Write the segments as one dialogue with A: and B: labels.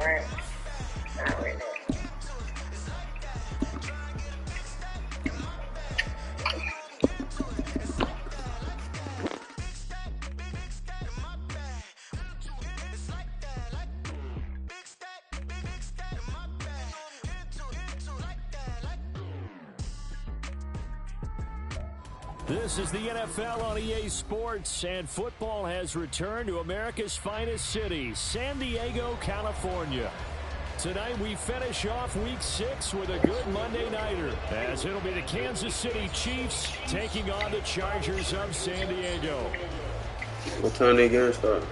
A: right. Not right now.
B: This is the NFL on EA Sports, and football has returned to America's finest city, San Diego, California. Tonight we finish off Week 6 with a good Monday nighter, as it'll be the Kansas City Chiefs taking on the Chargers of San Diego.
C: What time they game start?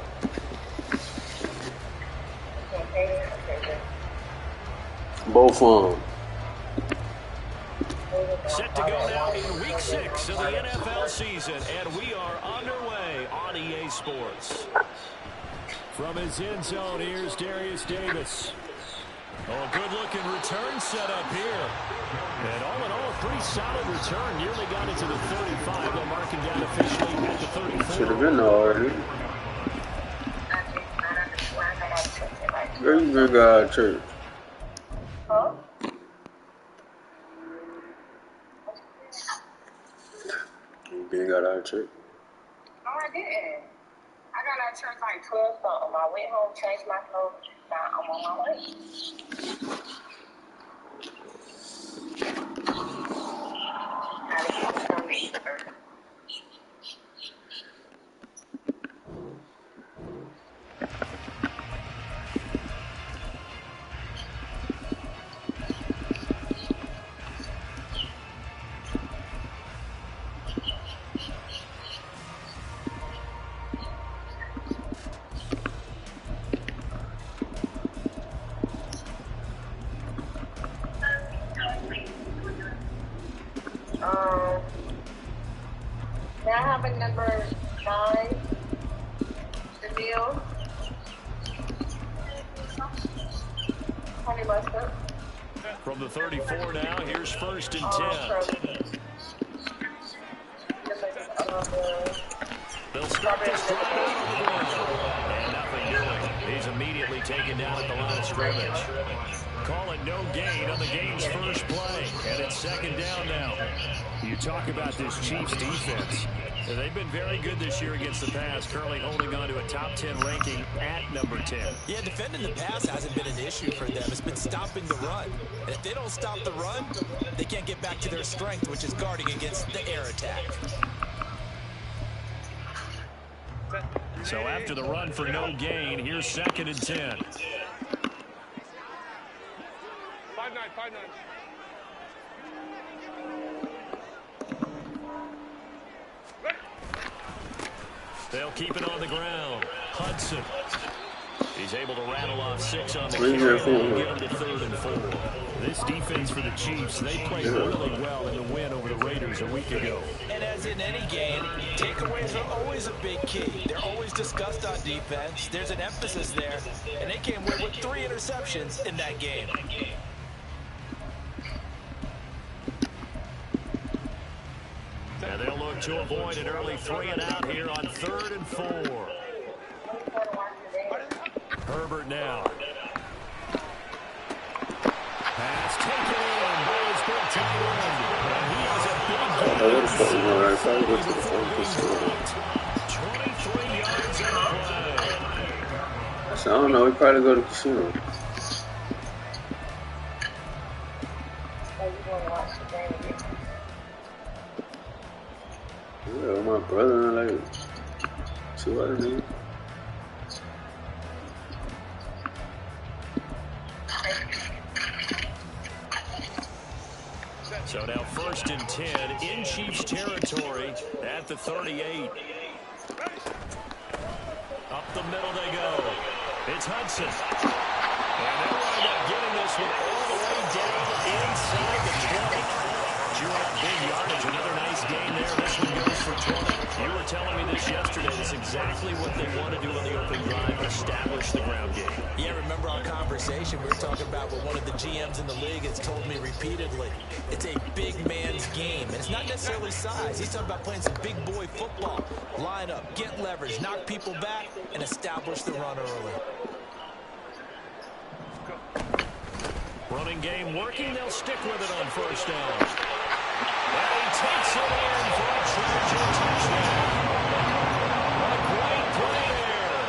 C: Both of them.
B: Set to go now in Week 6 of the NFL season, and we are underway on EA Sports. From his end zone, here's Darius Davis. Oh, good-looking return set up here. And all in all, a pretty solid return. Nearly got it to the 35. They'll mark him down officially at the 34.
C: Should have been there already. Where you been got out of church?
A: Huh?
C: You been got out of church?
A: No, I didn't. I got out of church like 12 something. I went home, changed my clothes. Now I'm on my way. Gotta get some to eat first. May I have a number 9? Jamil? Honey mustard.
B: From the 34 now, here's 1st and 10. They'll start this drive out on the ground. And nothing doing. He's immediately taken down at the line of scrimmage. Call it no gain on the game's first play. And it's 2nd down now. You talk about this Chiefs defense. They've been very good this year against the pass, currently holding on to a top 10 ranking at number 10.
D: Yeah, defending the pass hasn't been an issue for them. It's been stopping the run. And if they don't stop the run, they can't get back to their strength, which is guarding against the air attack.
B: So after the run for no gain, here's 2nd and 10.
E: 5-9, 5-9.
B: They'll keep it on the ground. Hudson. He's able to rattle off 6 on the
C: Where's
B: carry
C: your
B: and
C: phone?
B: get him to 3rd and 4. This defense for the Chiefs, they played really well in the win over the Raiders a week ago.
D: And as in any game, takeaways are always a big key. They're always discussed on defense. There's an emphasis there. And they came away with 3 interceptions in that game.
B: And they'll look to avoid an early 3 and out here on 3rd and 4. Herbert now. Pass taken in by his big tight end. And he has a big
C: Oh, that's fucking alright. Probably go to the phone for sure.
B: 23 yards in the play.
C: So I don't know. We probably go to the casino. Yeah, with my brother and like 2 other niggas.
B: So now 1st and 10 in Chiefs territory at the 38. Up the middle they go. It's Hudson. And they'll wind up getting this one all the way down inside the 20. Chewing up big yardage. Another nice gain there. This one goes for 20. You were telling me this yesterday. That's exactly what they want to do on the open drive, establish the ground game.
D: Yeah, remember our conversation? We were talking about what one of the GMs in the league has told me repeatedly. It's a big man's game, and it's not necessarily size. He's talking about playing some big boy football. Line up, get leverage, knock people back, and establish the run early.
B: Running game working. They'll stick with it on first down. And he takes it in for a Charger touchdown. A great play there.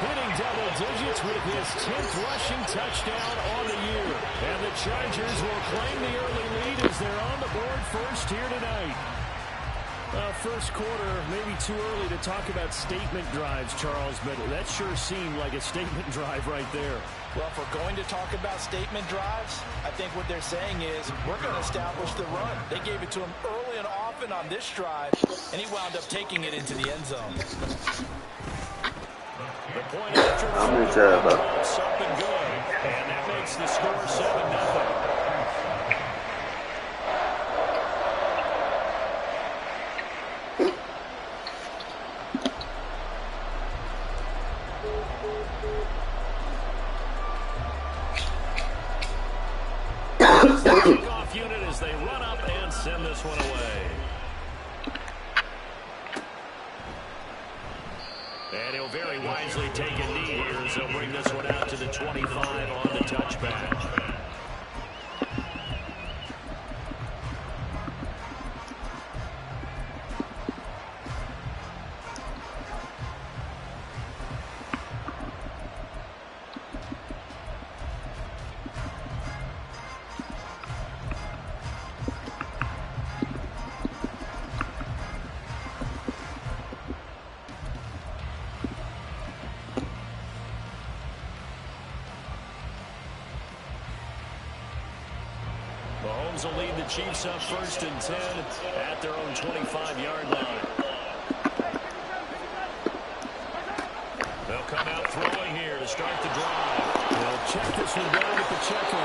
B: Hitting double digits with his 10th rushing touchdown on the year. And the Chargers will claim the early lead as they're on the board first here tonight. First quarter, maybe too early to talk about statement drives, Charles, but that sure seemed like a statement drive right there.
D: Well, if we're going to talk about statement drives, I think what they're saying is we're going to establish the run. They gave it to him early and often on this drive, and he wound up taking it into the end zone.
B: The point after something good, and that makes the score 7-0. Kickoff unit as they run up and send this one away. And he'll very wisely take a knee here as he'll bring this one out to the 25 on the touchback. Mahomes will lead the Chiefs up 1st and 10 at their own 25-yard line. They'll come out throwing here to start the drive. They'll check this one down at the Pacheco.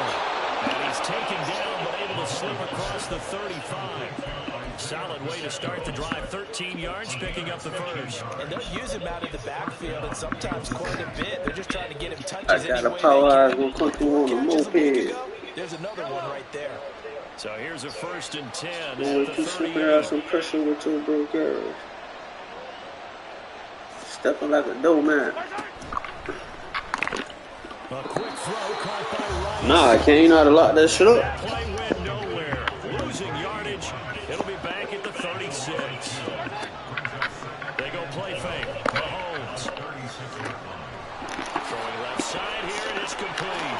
B: And he's taken down but able to slip across the 35. Solid way to start the drive. 13 yards, picking up the first. And they'll use him out of the backfield and sometimes quite a bit. They're just trying to get him touches any way they can. There's another one right there. So here's a 1st and 10 at the 38.
C: Some pressure with two broke arrows. Stepping like a dough man.
B: A quick throw caught by Rice.
C: Nah, I can't. You know how to lock that shit up.
B: That play went nowhere. Losing yardage. It'll be back at the 36. They go play fake. Mahomes. Throwing left side here, and it's complete.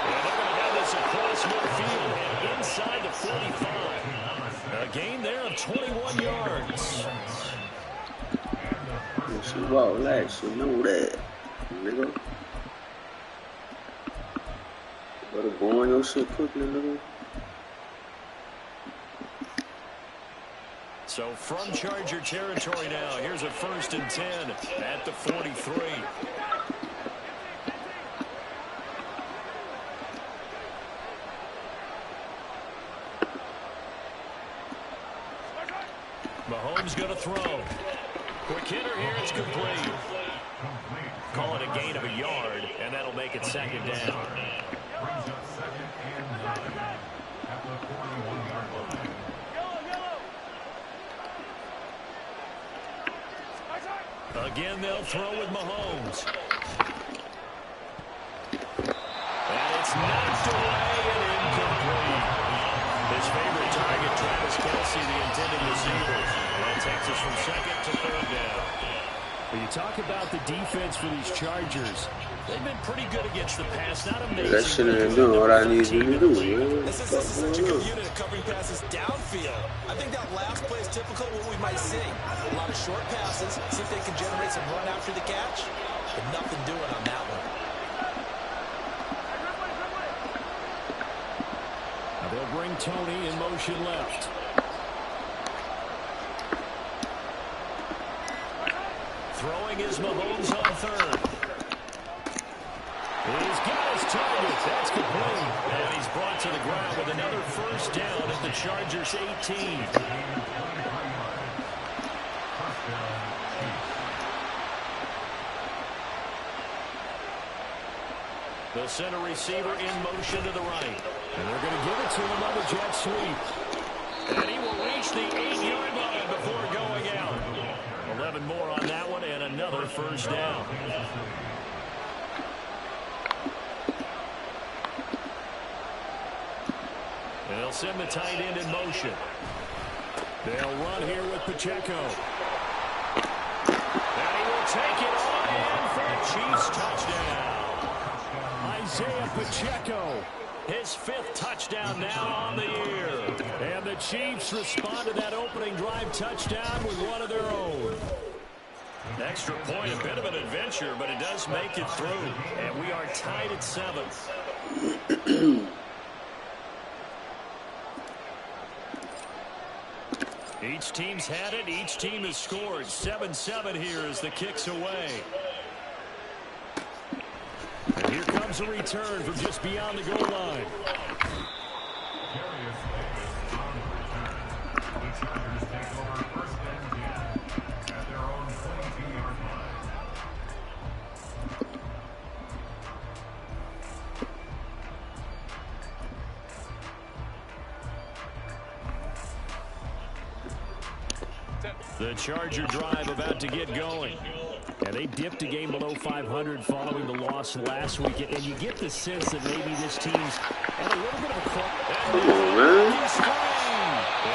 B: And they're going to have this across midfield and inside the 45. A gain there of 21 yards.
C: She walk like she know that, nigga. Better go on your shit quickly, nigga.
B: So from Charger territory now, here's a 1st and 10 at the 43. Mahomes going to throw. Quick hitter here, it's complete. Call it a gain of a yard, and that'll make it 2nd down. Again, they'll throw with Mahomes. And it's knocked away and incomplete. His favorite target, Travis Kelce, the intended receiver. That takes us from 2nd to 3rd down. When you talk about the defense for these Chargers, they've been pretty good against the pass. Not amazing.
C: That shit ain't doing what I need you to do, man.
D: This is such a good unit of covering passes downfield. I think that last play is typical of what we might see. A lot of short passes. See if they can generate some run after the catch. But nothing doing on that one.
B: Now they'll bring Tony in motion left. Throwing is Mahomes on 3rd. He's got his target. That's complete. And he's brought to the ground with another 1st down at the Chargers 18. The center receiver in motion to the right. And they're going to give it to him on the jet sweep. And he will reach the 8-yard line before going out. 11 more on that one and another 1st down. send the tight end in motion. They'll run here with Pacheco. And he will take it on in for a Chiefs touchdown. Isaiah Pacheco, his 5th touchdown now on the year. And the Chiefs respond to that opening drive touchdown with one of their own. Extra point, a bit of an adventure, but it does make it through. And we are tied at 7. Each team's had it. Each team has scored. 7-7 here as the kick's away. And here comes a return from just beyond the goal line. The Charger drive about to get going. And they dipped a game below 500 following the loss last week. And you get the sense that maybe this team's at a little bit of a club.
C: Come on, man.
B: And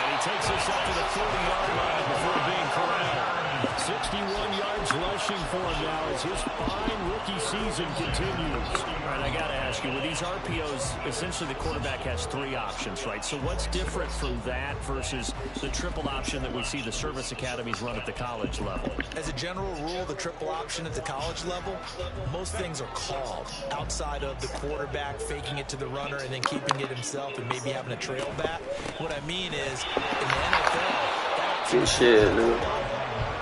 B: he takes us up to the 40-yard line before being corralled. 61 yards rushing for him now as his fine rookie season continues. All right, I got to ask you, with these RPOs, essentially the quarterback has 3 options, right? So what's different from that versus the triple option that we see the service academies run at the college level?
D: As a general rule, the triple option at the college level, most things are called outside of the quarterback faking it to the runner and then keeping it himself and maybe having a trail back. What I mean is, in the NFL, that
C: Shit, man.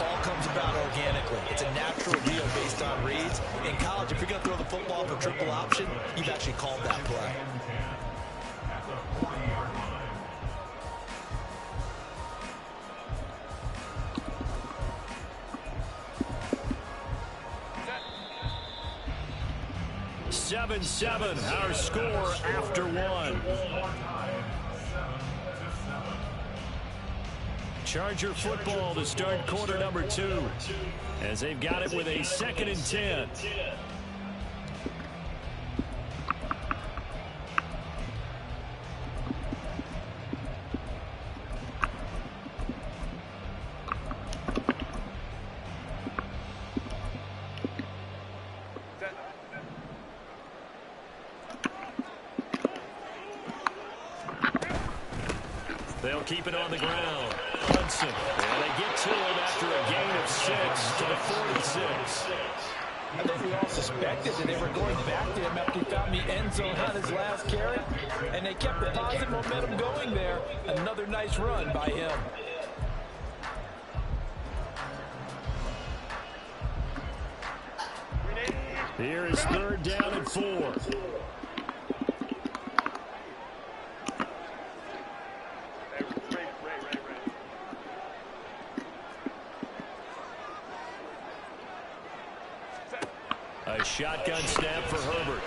D: all comes about organically. It's a natural deal based on reads. In college, if you're going to throw the football for triple option, you've actually called that play.
B: Seven, our score after 1. Charger football to start quarter number 2 as they've got it with a 2nd and 10. They'll keep it on the ground. Hudson. And they get to him after a gain of 6 to the 46.
F: I think we all suspected that they were going back to him after he found the end zone on his last carry. And they kept the positive momentum going there. Another nice run by him.
B: Here is 3rd down and 4. A shotgun snap for Herbert.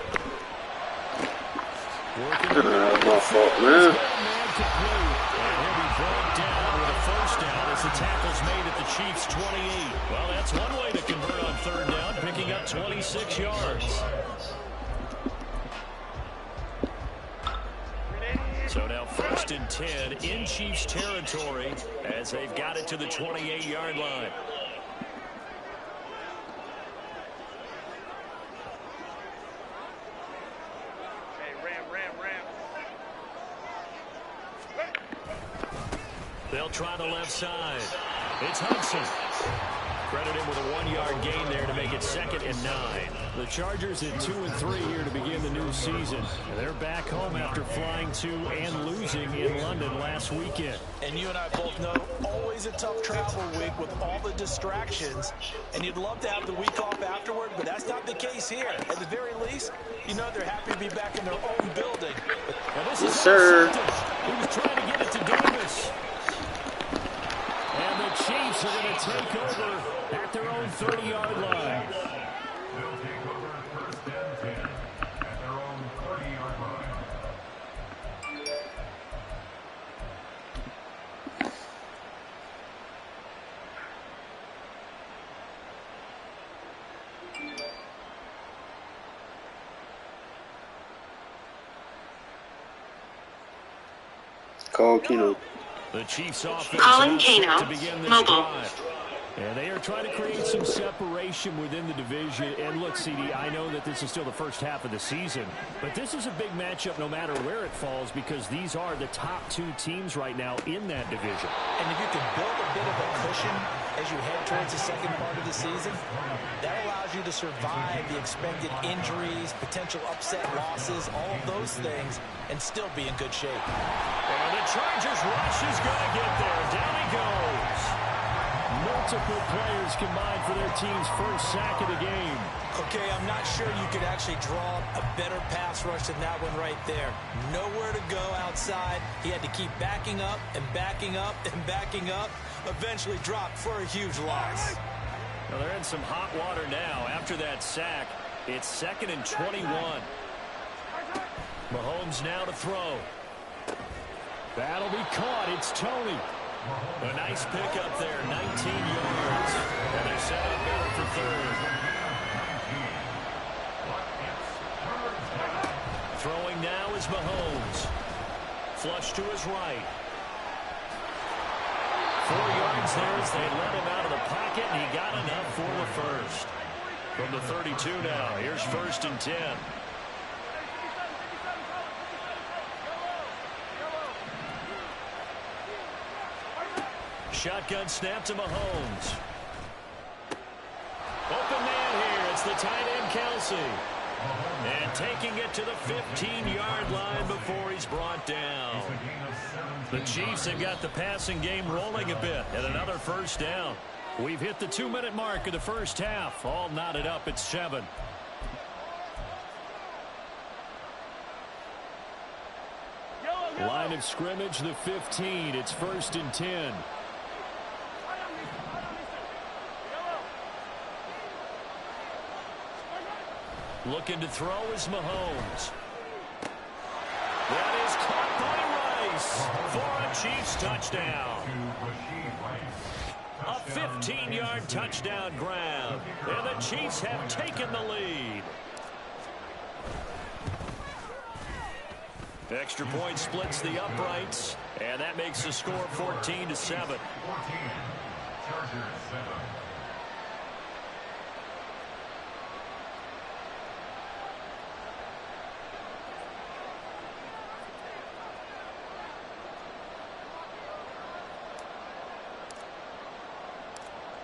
C: That's my fault, man.
B: And he'll be brought down with a 1st down as the tackle's made at the Chiefs' 28. Well, that's one way to convert on 3rd down, picking up 26 yards. So now 1st and 10 in Chiefs territory as they've got it to the 28-yard line. They'll try the left side. It's Hudson. Credit him with a 1-yard gain there to make it 2nd and 9. The Chargers at 2 and 3 here to begin the new season. They're back home after flying to and losing in London last weekend.
F: And you and I both know, always a tough travel week with all the distractions. And you'd love to have the week off afterward, but that's not the case here. At the very least, you know they're happy to be back in their own building.
B: Well, this
C: Yes,
B: is
C: sir.
B: He was trying to get it to Davis. And the Chiefs are going to take over at their own 30-yard line.
C: Call Keno.
B: The Chiefs offense
G: Calling
B: now set
G: Keno.
B: to begin this
G: Mobile.
B: drive. And they are trying to create some separation within the division. And look, CD, I know that this is still the first half of the season, but this is a big matchup no matter where it falls because these are the top two teams right now in that division.
F: And if you can build a bit of a cushion as you head towards the second part of the season, that allows you to survive the expected injuries, potential upset losses, all of those things, and still be in good shape.
B: And the Chargers rush is going to get there. Down he goes. Multiple players combined for their team's first sack of the game.
F: Okay, I'm not sure you could actually draw a better pass rush than that one right there. Nowhere to go outside. He had to keep backing up and backing up and backing up. Eventually dropped for a huge loss.
B: Well, they're in some hot water now. After that sack, it's 2nd and 21. Mahomes now to throw. That'll be caught. It's Tony. A nice pick up there, 19 yards. And they're set up there for third. Throwing now is Mahomes. Flush to his right. 4 yards there as they let him out of the pocket, and he got enough for the first. From the 32 now, here's 1st and 10. Shotgun snap to Mahomes. Open man here. It's the tight end, Kelsey. And taking it to the 15-yard line before he's brought down. The Chiefs have got the passing game rolling a bit and another first down. We've hit the 2-minute mark of the first half. All knotted up at 7. Line of scrimmage, the 15. It's 1st and 10. Looking to throw is Mahomes. That is caught by Rice for a Chiefs touchdown. A 15-yard touchdown grab. And the Chiefs have taken the lead. Extra point splits the uprights. And that makes the score 14-7.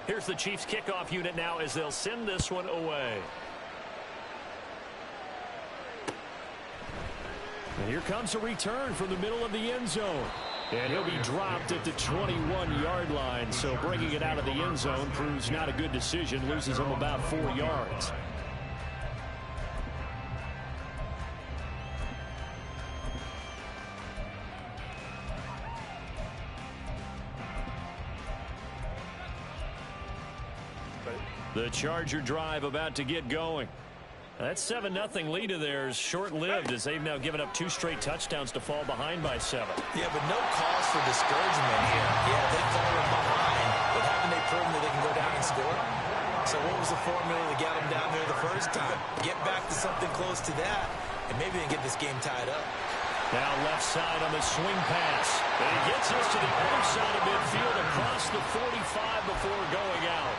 B: Here's the Chiefs kickoff unit now as they'll send this one away. And here comes a return from the middle of the end zone. And he'll be dropped at the 21-yard line. So bringing it out of the end zone proves not a good decision. Loses him about 4 yards. The Charger drive about to get going. That 7-0 lead of theirs short-lived as they've now given up 2 straight touchdowns to fall behind by 7.
F: Yeah, but no cause for discouragement here. Yeah, they've fallen behind, but haven't they proven that they can go down and score? So what was the formula to get them down there the first time? Get back to something close to that, and maybe they can get this game tied up.
B: Now left side on the swing pass. And he gets us to the other side of midfield across the 45 before going out.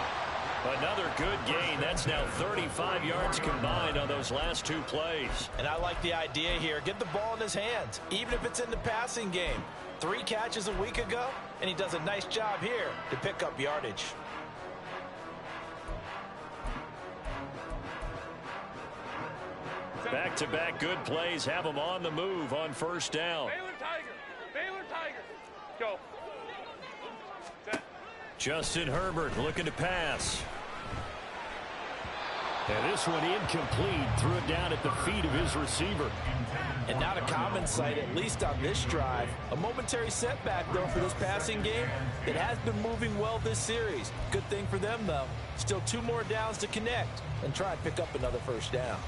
B: Another good gain. That's now 35 yards combined on those last 2 plays.
F: And I like the idea here. Get the ball in his hands, even if it's in the passing game. 3 catches a week ago, and he does a nice job here to pick up yardage.
B: Back-to-back good plays have them on the move on first down.
E: Baylor Tiger. Baylor Tiger. Go. Set.
B: Justin Herbert looking to pass. And this one incomplete. Threw it down at the feet of his receiver.
F: And not a common sight, at least on this drive. A momentary setback, though, for this passing game. It has been moving well this series. Good thing for them, though. Still 2 more downs to connect and try and pick up another first down.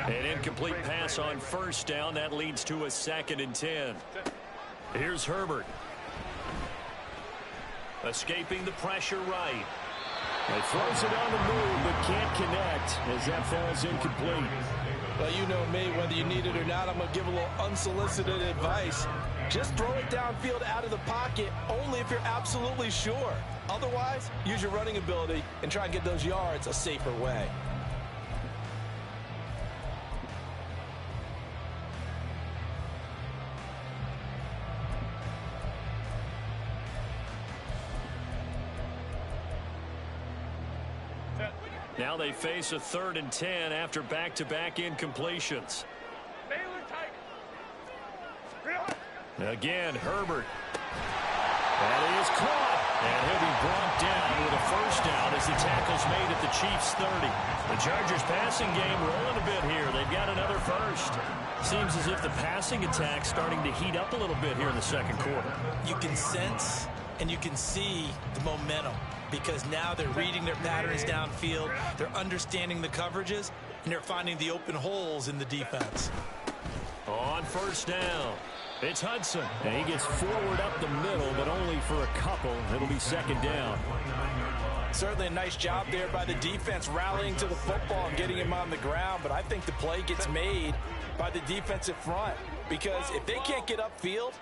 B: An incomplete pass on first down. That leads to a 2nd and 10. Here's Herbert. Escaping the pressure right. He throws it on the move, but can't connect as that falls incomplete.
F: Well, you know me, whether you need it or not, I'm going to give a little unsolicited advice. Just throw it downfield out of the pocket only if you're absolutely sure. Otherwise, use your running ability and try and get those yards a safer way.
B: Now they face a 3rd and 10 after back-to-back incompletions. Again, Herbert. That is caught. And he'll be brought down with a first down as the tackle's made at the Chiefs' 30. The Chargers' passing game rolling a bit here. They've got another first. Seems as if the passing attack's starting to heat up a little bit here in the second quarter.
F: You can sense and you can see the momentum because now they're reading their patterns downfield, they're understanding the coverages, and they're finding the open holes in the defense.
B: On first down, it's Hudson. And he gets forward up the middle, but only for a couple. It'll be second down.
F: Certainly a nice job there by the defense rallying to the football and getting him on the ground, but I think the play gets made by the defensive front because if they can't get upfield,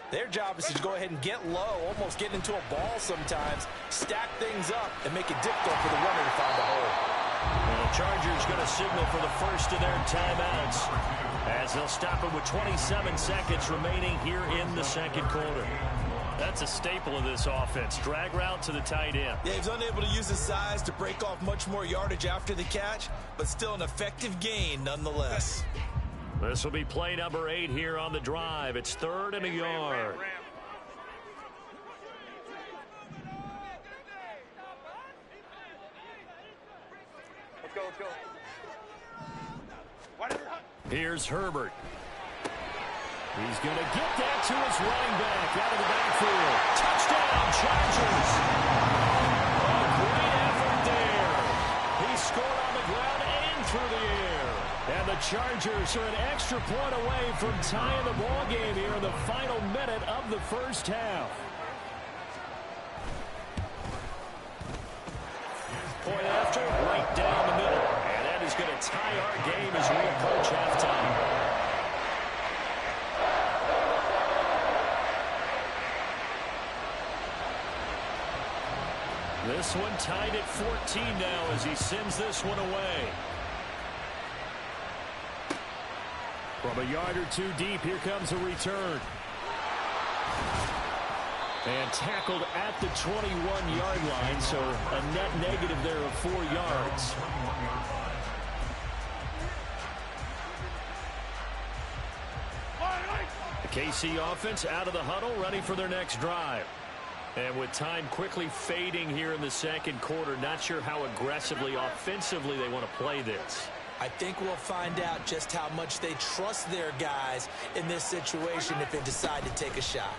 F: their job is to go ahead and get low, almost get into a ball sometimes, stack things up, and make it difficult for the runner to find a hole.
B: And the Chargers going to signal for the first of their timeouts as they'll stop it with 27 seconds remaining here in the second quarter. That's a staple of this offense. Drag route to the tight end.
F: Yeah, he's unable to use his size to break off much more yardage after the catch, but still an effective gain nonetheless.
B: This will be play number 8 here on the drive. It's 3rd and a yard.
E: Let's go, let's go.
B: Here's Herbert. He's going to get that to his running back out of the backfield. Touchdown, Chargers. A great effort there. He scored on the ground and through the air. And the Chargers are an extra point away from tying the ball game here in the final minute of the first half. Point after, right down the middle. And that is going to tie our game as we approach halftime. This one tied at 14 now as he sends this one away. From a yard or two deep, here comes a return. And tackled at the 21-yard line, so a net negative there of 4 yards. The KC offense out of the huddle, ready for their next drive. And with time quickly fading here in the second quarter, not sure how aggressively, offensively they want to play this.
F: I think we'll find out just how much they trust their guys in this situation if they decide to take a shot.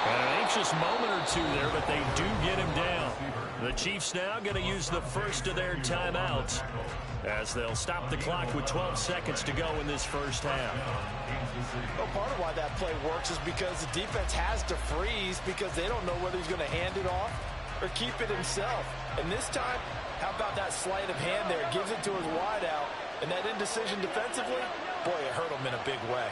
B: And an anxious moment or two there, but they do get him down. The Chiefs now going to use the first of their timeouts as they'll stop the clock with 12 seconds to go in this first half.
F: Well, part of why that play works is because the defense has to freeze because they don't know whether he's going to hand it off or keep it himself. And this time, how about that sleight of hand there? Gives it to his wideout. And that indecision defensively, boy, it hurt him in a big way.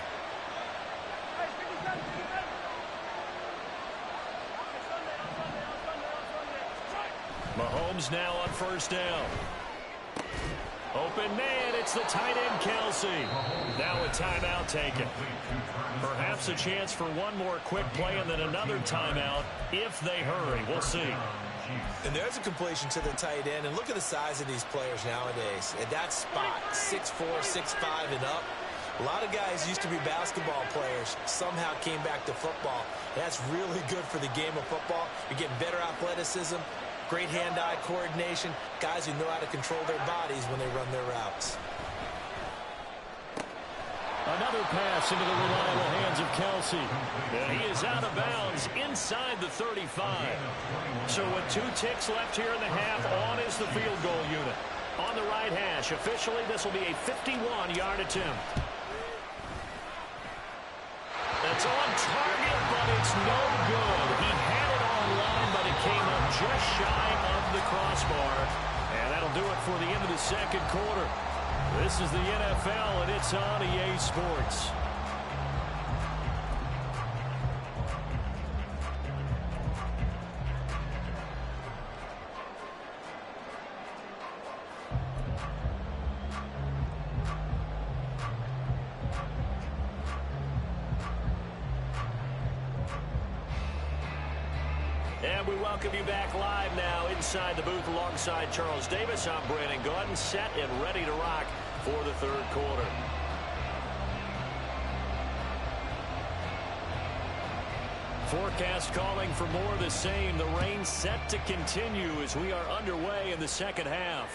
B: Mahomes now on first down. Open man, it's the tight end, Kelsey. Now a timeout taken. Perhaps a chance for one more quick play and then another timeout if they hurry. We'll see.
F: And there's a completion to the tight end. And look at the size of these players nowadays. At that spot, 6'4", 6'5", and up. A lot of guys used to be basketball players, somehow came back to football. That's really good for the game of football. You're getting better athleticism, great hand-eye coordination, guys who know how to control their bodies when they run their routes.
B: Another pass into the reliable hands of Kelsey. And he is out of bounds inside the 35. So with 2 ticks left here in the half, on is the field goal unit. On the right hash, officially this will be a 51-yard attempt. That's on target, but it's no good. He had it on line, but it just shy of the crossbar. And that'll do it for the end of the second quarter. This is the NFL, and it's on EA Sports. And we welcome you back live now inside the booth alongside Charles Davis. I'm Brandon Gaudin, set and ready to rock for the third quarter. Forecast calling for more of the same. The rain set to continue as we are underway in the second half.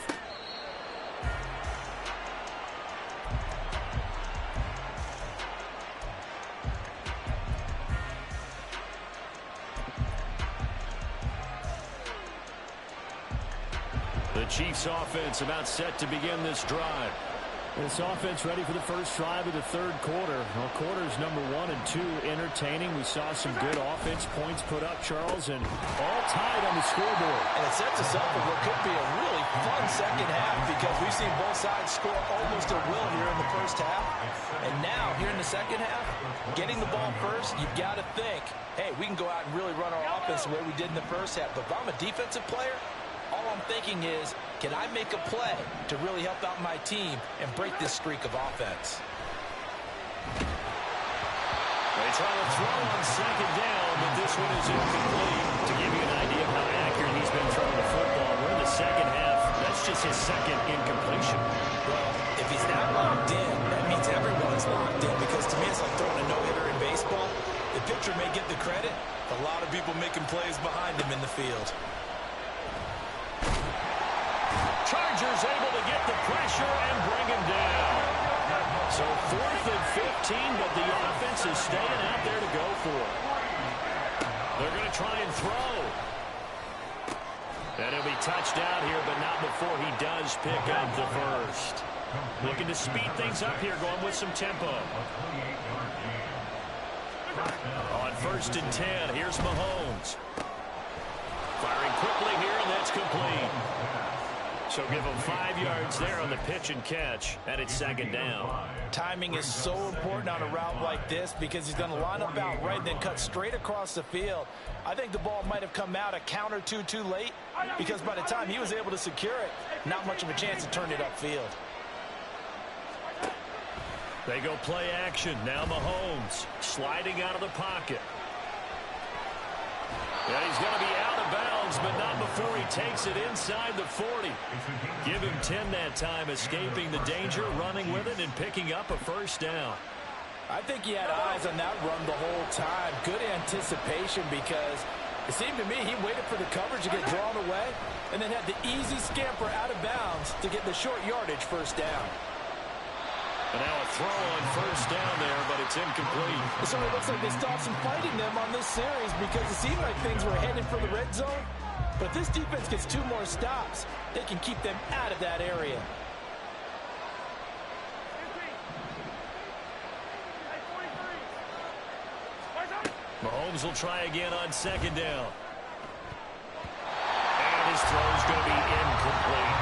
B: The Chiefs offense about set to begin this drive. This offense ready for the first drive of the third quarter. Well, quarters number 1 and 2 entertaining. We saw some good offense points put up, Charles, and all tied on the scoreboard.
F: And it sets us up for what could be a really fun second half because we've seen both sides score almost at will here in the first half. And now, here in the second half, getting the ball first, you've got to think, hey, we can go out and really run our offense the way we did in the first half. But if I'm a defensive player, all I'm thinking is, can I make a play to really help out my team and break this streak of offense?
B: They try to throw on second down, but this one is incomplete. To give you an idea of how accurate he's been throwing the football, we're in the second half. That's just his second incompletion.
F: Well, if he's not locked in, that means everyone's locked in because to me it's like throwing a no-hitter in baseball. The pitcher may get the credit, a lot of people making plays behind him in the field.
B: Chargers able to get the pressure and bring him down. So 4th and 15, but the offense is staying out there to go for it. They're going to try and throw. And he'll be touched out here, but not before he does pick up the first. Looking to speed things up here, going with some tempo. On 1st and 10, here's Mahomes. Firing quickly here, and that's complete. So give him 5 yards there on the pitch and catch, and it's second down.
F: Timing is so important on a route like this because he's going to line up out right and then cut straight across the field. I think the ball might have come out a count or two too late because by the time he was able to secure it, not much of a chance to turn it upfield.
B: They go play action. Now Mahomes sliding out of the pocket. And he's going to be out of bounds, but not before he takes it inside the 40. Give him 10 that time, escaping the danger, running with it, and picking up a first down.
F: I think he had eyes on that run the whole time. Good anticipation because it seemed to me he waited for the coverage to get drawn away and then had the easy scamper out of bounds to get the short yardage first down.
B: And now a throw on first down there, but it's incomplete.
F: It certainly looks like they stopped some fighting them on this series because it seemed like things were headed for the red zone. But if this defense gets 2 more stops, they can keep them out of that area.
B: Mahomes will try again on second down. And his throw's going to be incomplete.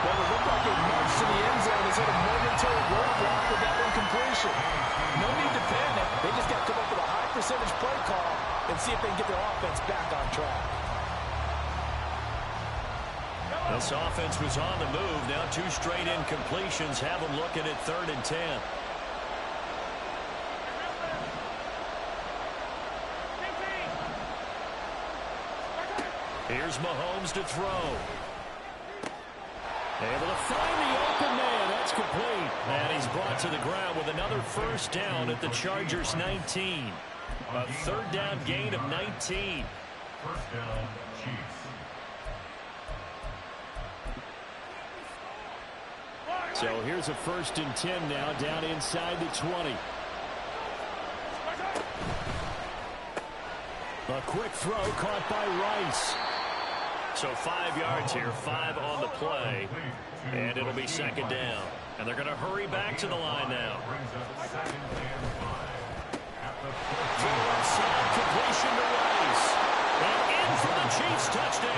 F: Well, it looked like a march to the end zone has hit a momentary roadblock with that incompletion. No need to panic. They just got to come up with a high percentage play call and see if they can get their offense back on track.
B: This offense was on the move. Now 2 straight incompletions have them looking at 3rd and 10. Here's Mahomes to throw. Able to find the open man. That's complete. And he's brought to the ground with another first down at the Chargers 19. A 3rd down gain of 19.
G: First down, Chiefs.
B: So here's a 1st and 10 now down inside the 20. A quick throw caught by Rice. So 5 yards here, 5 on the play, and it'll be second down. And they're going to hurry back to the line now. Completion to Rice. And in for the Chiefs touchdown.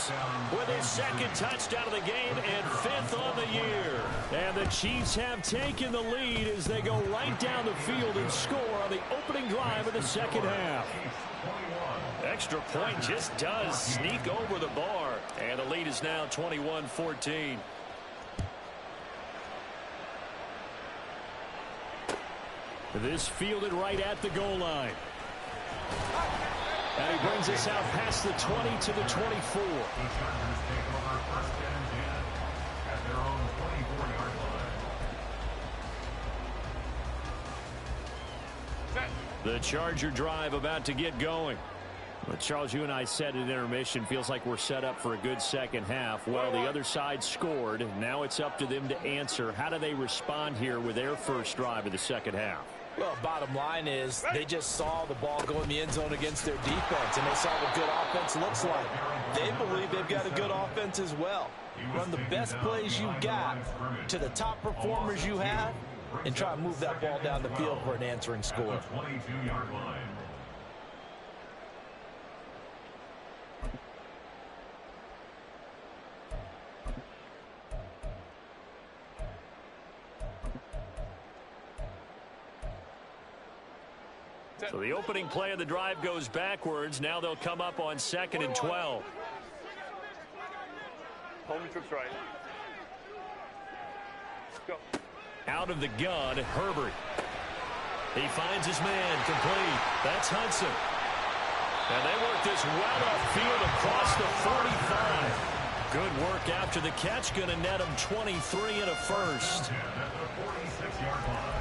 B: Davis with his second touchdown of the game and 5th on the year. And the Chiefs have taken the lead as they go right down the field and score on the opening drive of the second half. Extra point just does sneak over the bar. And the lead is now 21-14. This fielded right at the goal line. And he brings us out past the 20 to the 24.
G: The Chargers take over first and 10 at their own 24-yard line.
B: The Charger drive about to get going. But Charles, you and I said at intermission, feels like we're set up for a good second half. Well, the other side scored. Now it's up to them to answer. How do they respond here with their first drive of the second half?
F: Well, bottom line is they just saw the ball go in the end zone against their defense, and they saw what good offense looks like. They believe they've got a good offense as well. Run the best plays you got to the top performers you have and try to move that ball down the field for an answering score.
G: 22-yard line.
B: So the opening play of the drive goes backwards. Now they'll come up on 2nd and 12.
E: Home trips right. Go.
B: Out of the gun, Herbert. He finds his man, complete. That's Hudson. And they work this well upfield across the 45. Good work after the catch. Going to net him 23 and a first.
G: At the 46-yard line.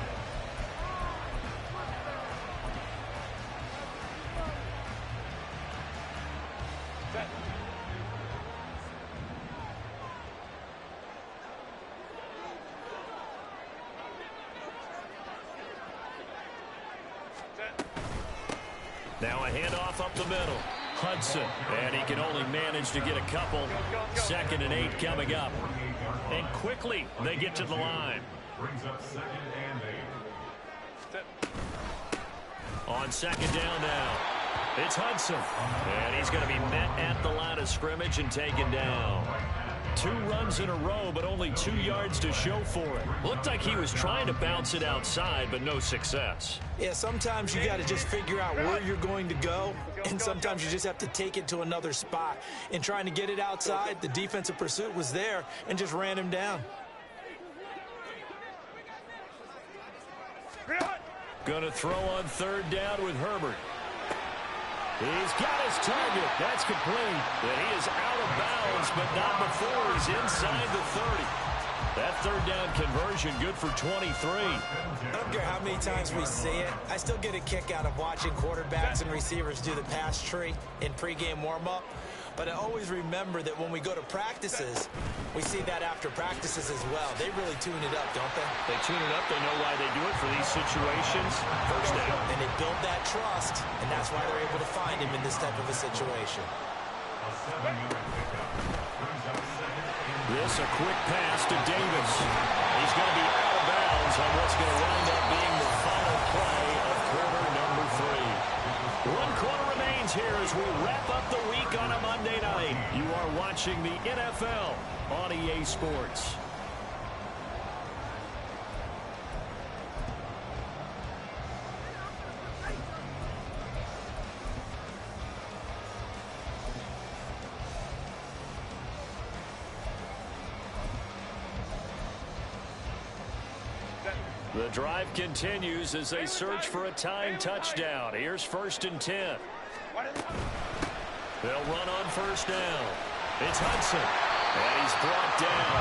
B: Now a handoff up the middle. Hudson. And he can only manage to get a couple. 2nd and 8 coming up. And quickly they get to the line.
G: Brings up 2nd and 8.
B: On 2nd down now. It's Hudson. And he's going to be met at the line of scrimmage and taken down. 2 runs in a row, but only 2 yards to show for it. Looked like he was trying to bounce it outside, but no success.
F: Yeah, sometimes you got to just figure out where you're going to go, and sometimes you just have to take it to another spot. In trying to get it outside, the defensive pursuit was there and just ran him down.
B: Going to throw on 3rd down with Herbert. He's got his target. That's complete. And he is out of bounds, but not before he's inside the 30. That 3rd down conversion good for 23.
F: I don't care how many times we see it. I still get a kick out of watching quarterbacks and receivers do the pass tree in pregame warm-up. But I always remember that when we go to practices, we see that after practices as well. They really tune it up, don't they?
B: They tune it up. They know why they do it for these situations. First down.
F: And they build that trust, and that's why they're able to find him in this type of a situation.
B: This a quick pass to Davis. He's going to be out of bounds on what's going to wind up being the final play of quarter number 3. 1 quarter remains here as we wrap up the week on a Monday night. You are watching the NFL on EA Sports. The drive continues as they search for a tying touchdown. Here's 1st and 10. They'll run on 1st down. It's Hudson. And he's brought down.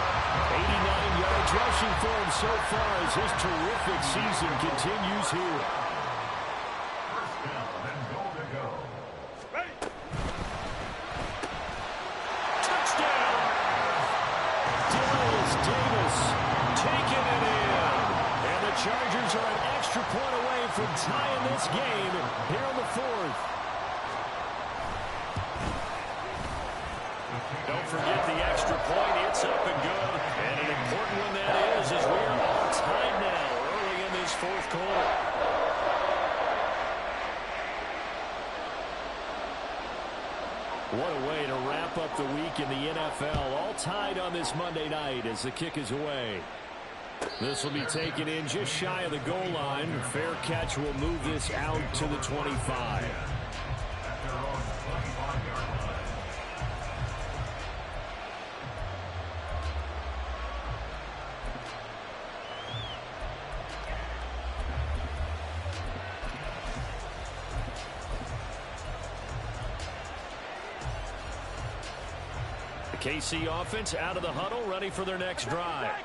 B: 89 yards rushing for him so far as his terrific season continues here.
G: First down and goal to go.
B: Touchdown! Darius Davis taking it in. And the Chargers are an extra point away from tying this game here in the 4th. Don't forget the extra point. It's up and good. And an important one that is as we are all tied now early in this 4th quarter. What a way to wrap wrap up the week in the NFL. All tied on this Monday night as the kick is away. This will be taken in just shy of the goal line. Fair catch will move this out to the 25. KC offense out of the huddle, ready for their next drive.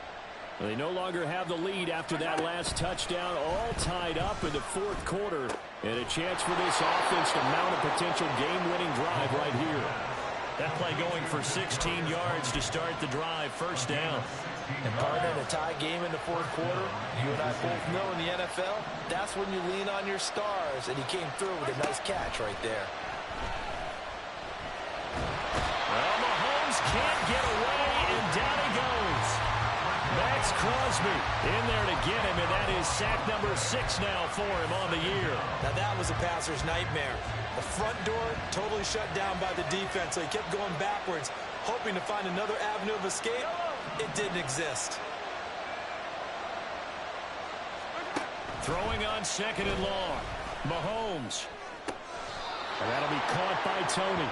B: They no longer have the lead after that last touchdown, all tied up in the fourth quarter. And a chance for this offense to mount a potential game-winning drive right here.
F: That play going for 16 yards to start the drive, first down. And partner, in a tie game in the fourth quarter, you and I both know in the NFL, that's when you lean on your stars. And he came through with a nice catch right there.
B: Well, Mahomes can't get away, and down he goes. Max Crosby in there to get him, and that is sack number 6 now for him on the year.
F: Now that was a passer's nightmare. The front door totally shut down by the defense, so he kept going backwards, hoping to find another avenue of escape. It didn't exist.
B: Throwing on 2nd and long. Mahomes. And that'll be caught by Tony.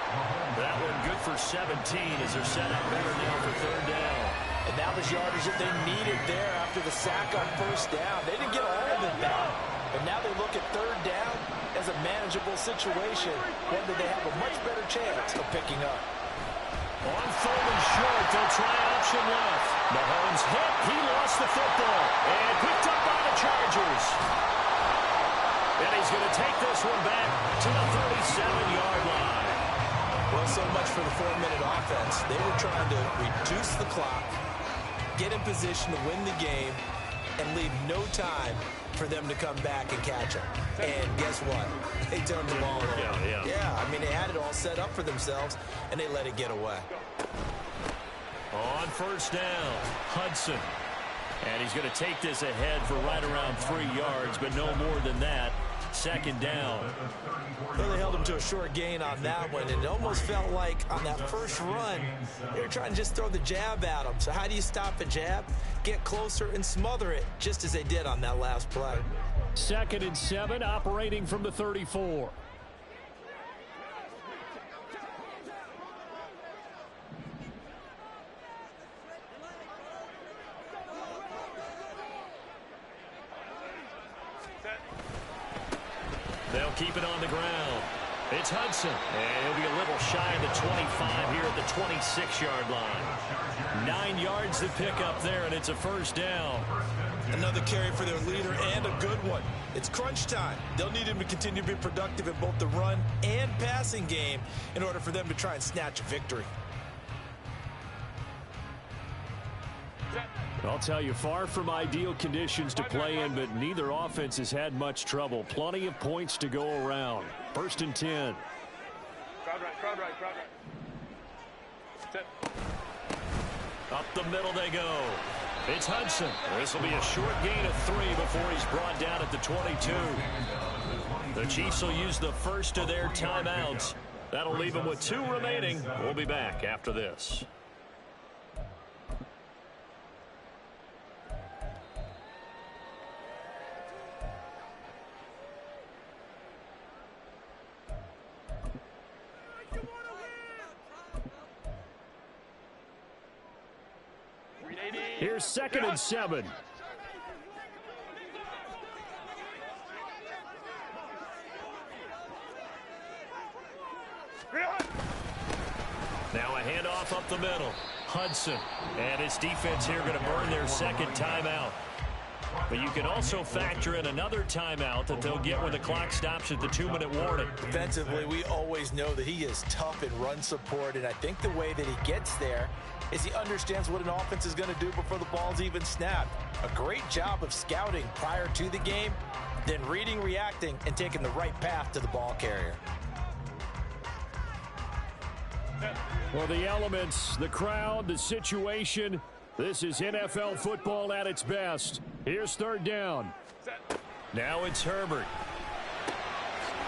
B: That one good for 17 as they're set up better now for 3rd down.
F: And that was yardage that they needed there after the sack on 1st down. They didn't get all of it back. But now they look at 3rd down as a manageable situation, one that they have a much better chance of picking up.
B: On 3rd and short, they'll try option left. Mahomes hit. He lost the football. And picked up by the Chargers. And he's going to take this one back to the 37-yard line.
F: Well, so much for the 4-minute offense. They were trying to reduce the clock, get in position to win the game, and leave no time for them to come back and catch them. And guess what? They turned the ball over. Yeah, I mean, they had it all set up for themselves, and they let it get away.
B: On 1st down, Hudson. And he's going to take this ahead for right around 3 yards, but no more than that. 2nd down.
F: Well, they held him to a short gain on that one, and it almost felt like on that first run, they were trying to just throw the jab at him. So how do you stop a jab? Get closer and smother it, just as they did on that last play.
B: 2nd and 7, operating from the 34. They'll keep it on the ground. It's Hudson, and he'll be a little shy of the 25 here at the 26-yard line. 9 yards to pick up there, and it's a 1st down.
F: Another carry for their leader, and a good one. It's crunch time. They'll need him to continue to be productive in both the run and passing game in order for them to try and snatch a victory.
B: I'll tell you, far from ideal conditions to play in, but neither offense has had much trouble. Plenty of points to go around. 1st and 10.
E: Crowd right. Set.
B: Up the middle they go. It's Hudson. This will be a short gain of 3 before he's brought down at the 22. The Chiefs will use the first of their timeouts. That'll leave them with 2 remaining. We'll be back after this. Here's 2nd and 7. Now a handoff up the middle. Hudson. And his defense here going to burn their 2nd timeout. But you can also factor in another timeout that they'll get when the clock stops at the 2-minute warning.
F: Defensively, we always know that he is tough in run support, and I think the way that he gets there is he understands what an offense is going to do before the ball's even snapped. A great job of scouting prior to the game, then reading, reacting, and taking the right path to the ball carrier.
B: Well, the elements, the crowd, the situation, this is NFL football at its best. Here's 3rd down. Now it's Herbert.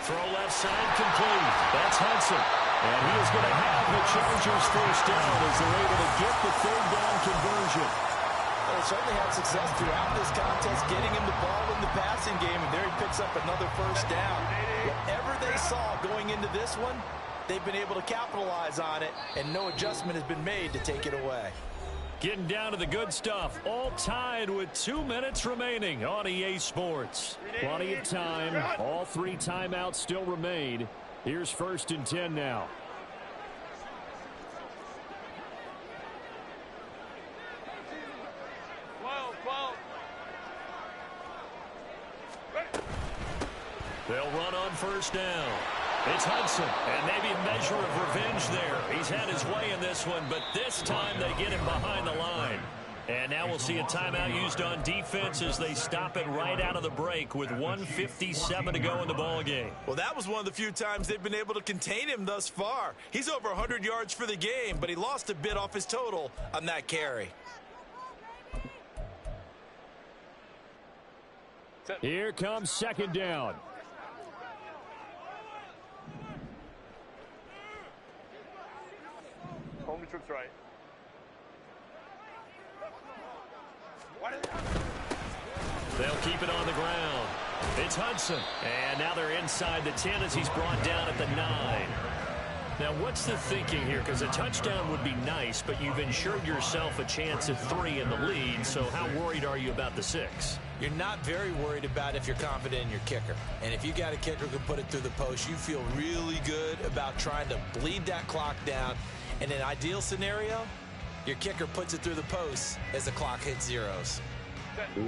B: Throw left side complete. That's Hudson. And he is going to have the Chargers first down as they're able to get the third down conversion.
F: Well, they certainly had success throughout this contest, getting him the ball in the passing game, and there he picks up another first down. Whatever they saw going into this one, they've been able to capitalize on it, and no adjustment has been made to take it away.
B: Getting down to the good stuff, all tied with 2 minutes remaining on EA Sports. Plenty of time, all 3 timeouts still remain. Here's 1st and 10 now. They'll run on first down. It's Hudson, and maybe a measure of revenge there. He's had his way in this one, but this time they get him behind the line. And now we'll see a timeout used on defense as they stop it right out of the break with 1:57 to go in the ballgame.
F: Well, that was one of the few times they've been able to contain him thus far. He's over 100 yards for the game, but he lost a bit off his total on that carry.
B: Here comes 2nd down.
E: Home the troops right.
B: They'll keep it on the ground. It's Hudson. And now they're inside the 10 as he's brought down at the 9. Now, what's the thinking here? Because a touchdown would be nice, but you've ensured yourself a chance at 3 in the lead, so how worried are you about the 6?
F: You're not very worried about if you're confident in your kicker. And if you got a kicker who can put it through the post, you feel really good about trying to bleed that clock down. In an ideal scenario, your kicker puts it through the post as the clock hits zeros.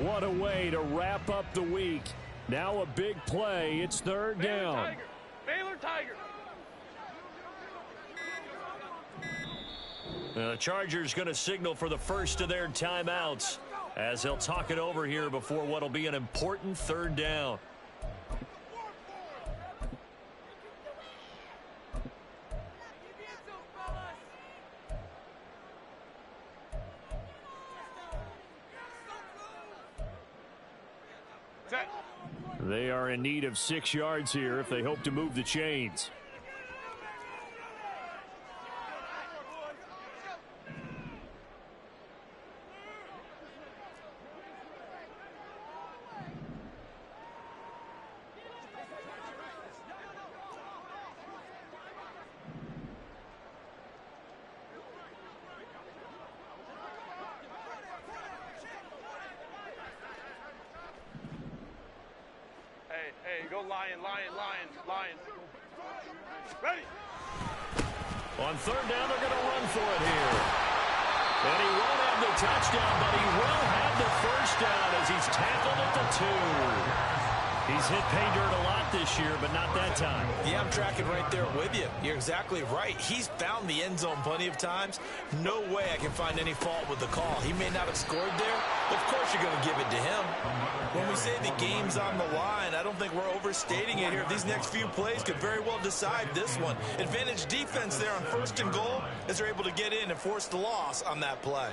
B: What a way to wrap up the week. Now a big play. It's 3rd down.
E: Baylor Tiger.
B: The Chargers going to signal for the first of their timeouts as they'll talk it over here before what will be an important 3rd down. They are in need of 6 yards here if they hope to move the chains.
E: Hey, go Lion. Ready.
B: On 3rd down, they're going to run for it here. And he won't have the touchdown, but he will have the first down as he's tackled at the 2. He's hit pay dirt a lot this year, but not that time.
F: Yeah, I'm tracking right there with you. You're exactly right. He's found the end zone plenty of times. No way I can find any fault with the call. He may not have scored there, but of course you're going to give it to him. When we say the game's on the line, I don't think we're overstating it here. These next few plays could very well decide this one. Advantage defense there on 1st and goal as they're able to get in and force the loss on that play.